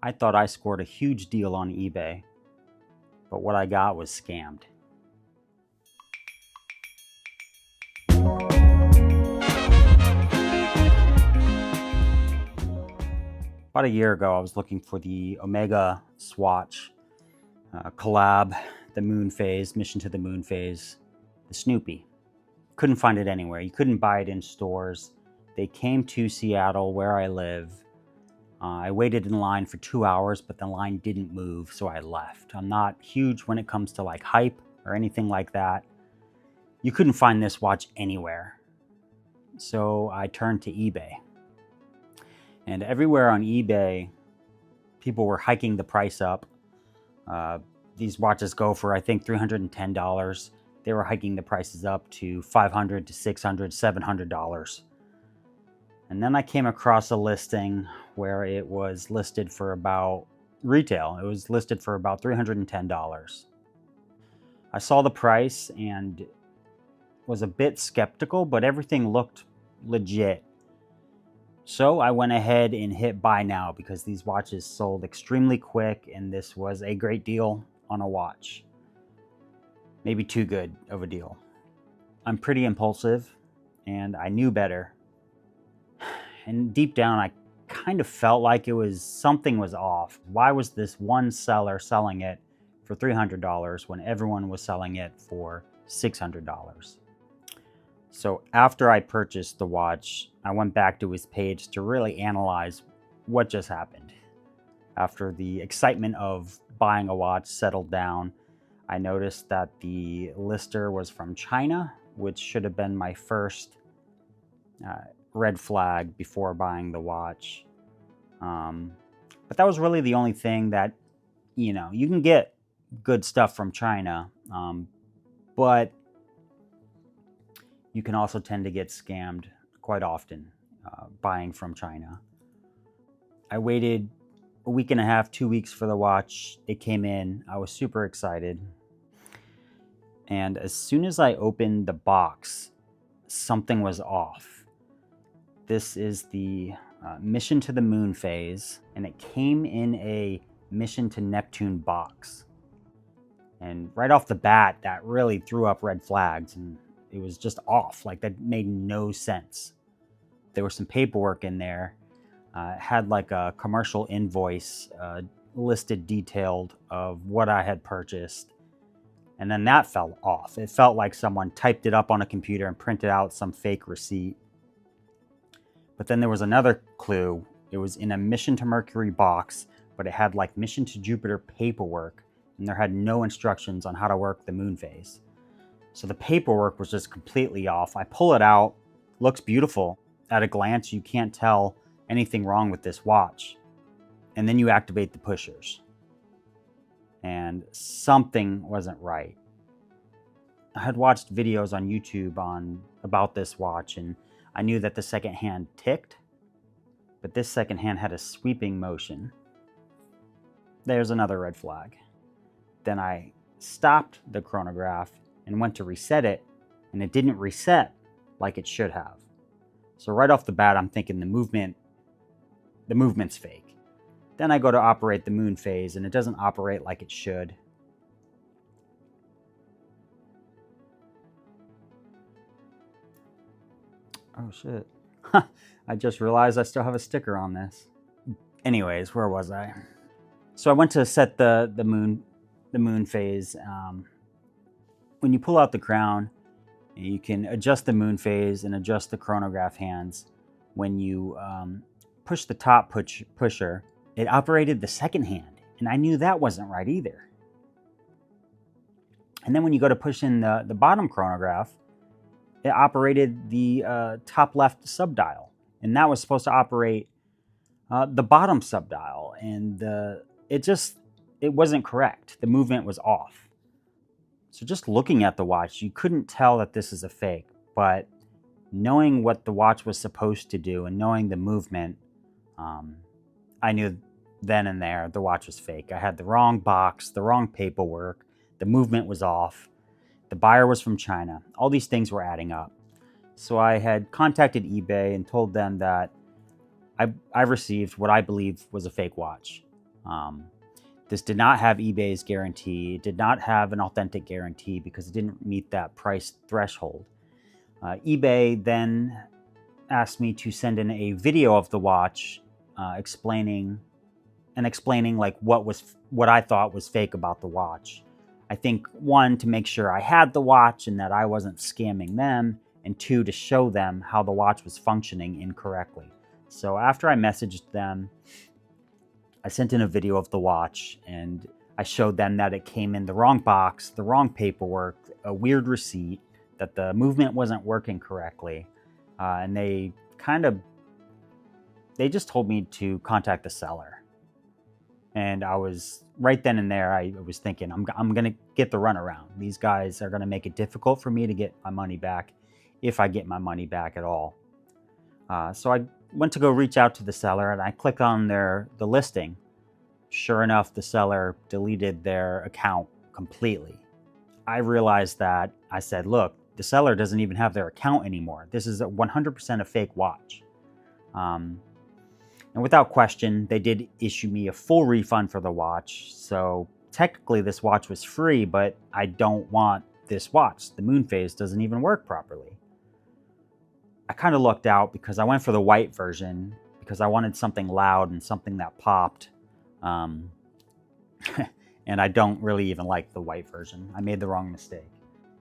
I thought I scored a huge deal on eBay, but what I got was scammed. About a year ago, I was looking for the Omega Swatch collab, the moon phase, mission to the moon phase, the Snoopy. Couldn't find it anywhere. You couldn't buy it in stores. They came to Seattle, where I live. I waited in line for 2 hours, but the line didn't move, so I left. I'm not huge when it comes to like hype or anything like that. You couldn't find this watch anywhere. So I turned to eBay. And everywhere on eBay, people were hiking the price up. These watches go for, I think, $310. They were hiking the prices up to $500 to $600, $700. And then I came across a listing where it was listed for about retail. It was listed for about $310. I saw the price and was a bit skeptical, but everything looked legit. So I went ahead and hit buy now because these watches sold extremely quick and this was a great deal on a watch. Maybe too good of a deal. I'm pretty impulsive and I knew better. And deep down, I kind of felt like something was off. Why was this one seller selling it for $300 when everyone was selling it for $600? So after I purchased the watch, I went back to his page to really analyze what just happened. After the excitement of buying a watch settled down, I noticed that the lister was from China, which should have been my first red flag before buying the watch. But that was really the only thing that, you can get good stuff from China, but you can also tend to get scammed quite often buying from China. I waited a week and a half, 2 weeks for the watch. It came in. I was super excited. And as soon as I opened the box, something was off. This is the mission to the moon phase, and it came in a mission to Neptune box. And right off the bat, that really threw up red flags, and it was just off. Like, that made no sense. There was some paperwork in there. It had like a commercial invoice listed detailed of what I had purchased. And then that fell off. It felt like someone typed it up on a computer and printed out some fake receipt. But then there was another clue. It was in a mission to Mercury box, but it had like mission to Jupiter paperwork, and there had no instructions on how to work the moon phase. So the paperwork was just completely off. I pull it out, looks beautiful. At a glance, you can't tell anything wrong with this watch. And then you activate the pushers. And something wasn't right. I had watched videos on YouTube about this watch, and I knew that the second hand ticked, but this second hand had a sweeping motion. There's another red flag. Then I stopped the chronograph and went to reset it, and it didn't reset like it should have. So right off the bat, I'm thinking the movement's fake. Then I go to operate the moon phase, and it doesn't operate like it should. Oh shit. I just realized I still have a sticker on this. Anyways, where was I? So I went to set the moon phase. When you pull out the crown, you can adjust the moon phase and adjust the chronograph hands. When you push the top pusher, it operated the second hand, and I knew that wasn't right either. And then when you go to push in the bottom chronograph, it operated the top left subdial, and that was supposed to operate the bottom subdial, and it wasn't correct. The movement was off. So just looking at the watch, you couldn't tell that this is a fake, but knowing what the watch was supposed to do and knowing the movement, I knew then and there the watch was fake. I had the wrong box, the wrong paperwork, the movement was off. The buyer was from China. All these things were adding up. So I had contacted eBay and told them that I received what I believed was a fake watch. This did not have eBay's guarantee. It did not have an authentic guarantee because it didn't meet that price threshold. eBay then asked me to send in a video of the watch, explaining like what I thought was fake about the watch. I think, one, to make sure I had the watch and that I wasn't scamming them, and two, to show them how the watch was functioning incorrectly. So after I messaged them, I sent in a video of the watch and I showed them that it came in the wrong box, the wrong paperwork, a weird receipt, that the movement wasn't working correctly. And they just told me to contact the seller. And I was right then and there, I was thinking, I'm going to get the runaround. These guys are going to make it difficult for me to get my money back, if I get my money back at all. So I went to go reach out to the seller and I clicked on the listing. Sure enough, the seller deleted their account completely. I realized that. I said, look, the seller doesn't even have their account anymore. This is 100% a fake watch. And without question, they did issue me a full refund for the watch. So technically this watch was free, but I don't want this watch. The moon phase doesn't even work properly. I kind of lucked out because I went for the white version because I wanted something loud and something that popped. And I don't really even like the white version. I made the wrong mistake.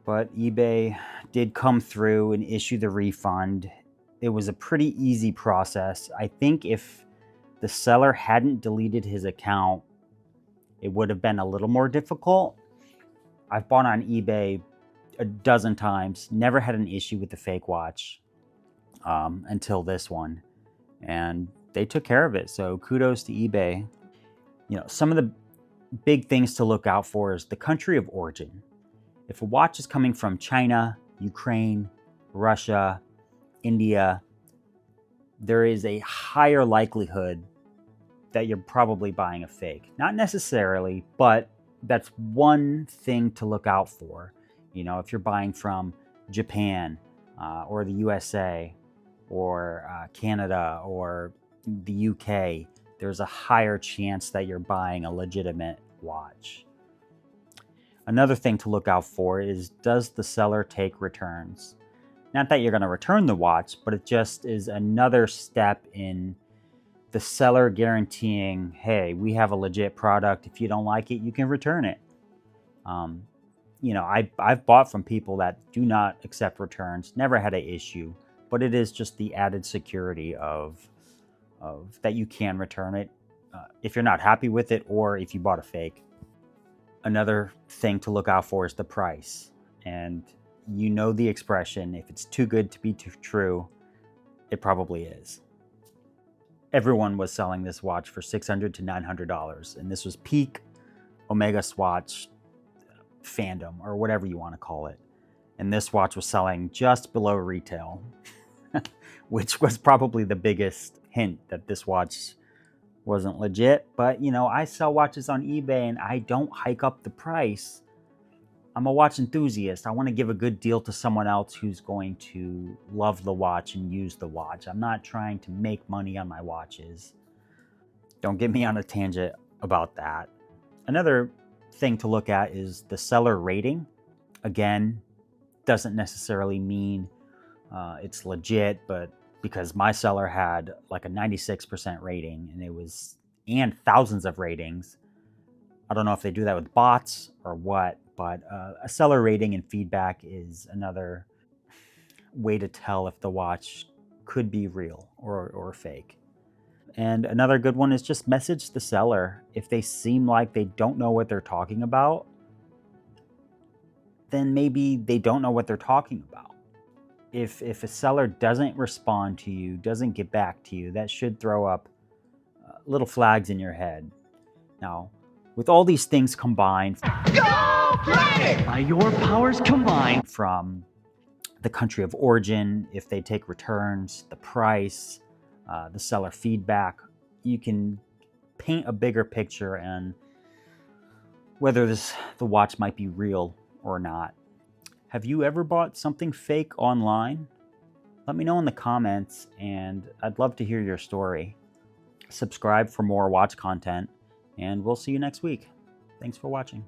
But eBay did come through and issue the refund. It was a pretty easy process. I think if the seller hadn't deleted his account, it would have been a little more difficult. I've bought on eBay a dozen times, never had an issue with the fake watch until this one. And they took care of it. So kudos to eBay. You know, some of the big things to look out for is the country of origin. If a watch is coming from China, Ukraine, Russia, India, there is a higher likelihood that you're probably buying a fake. Not necessarily, but that's one thing to look out for. You know, if you're buying from Japan or the USA or Canada or the UK, there's a higher chance that you're buying a legitimate watch. Another thing to look out for is, does the seller take returns? Not that you're going to return the watch, but it just is another step in the seller guaranteeing, hey, we have a legit product. If you don't like it, you can return it. You know, I've bought from people that do not accept returns, never had an issue, but it is just the added security of that you can return it if you're not happy with it or if you bought a fake. Another thing to look out for is the price. And you know the expression, if it's too good to be true, it probably is. Everyone was selling this watch for $600 to $900, and this was peak Omega Swatch fandom, or whatever you want to call it. And this watch was selling just below retail, which was probably the biggest hint that this watch wasn't legit. But, you know, I sell watches on eBay and I don't hike up the price. I'm a watch enthusiast. I want to give a good deal to someone else who's going to love the watch and use the watch. I'm not trying to make money on my watches. Don't get me on a tangent about that. Another thing to look at is the seller rating. Again, doesn't necessarily mean it's legit, but because my seller had like a 96% rating and thousands of ratings. I don't know if they do that with bots or what, but a seller rating and feedback is another way to tell if the watch could be real or fake. And another good one is just message the seller. If they seem like they don't know what they're talking about, then maybe they don't know what they're talking about. If a seller doesn't respond to you, doesn't get back to you, that should throw up little flags in your head. Now, with all these things combined, Go play! By your powers combined, from the country of origin, if they take returns, the price, the seller feedback, you can paint a bigger picture and whether the watch might be real or not. Have you ever bought something fake online? Let me know in the comments, and I'd love to hear your story. Subscribe for more watch content, and we'll see you next week. Thanks for watching.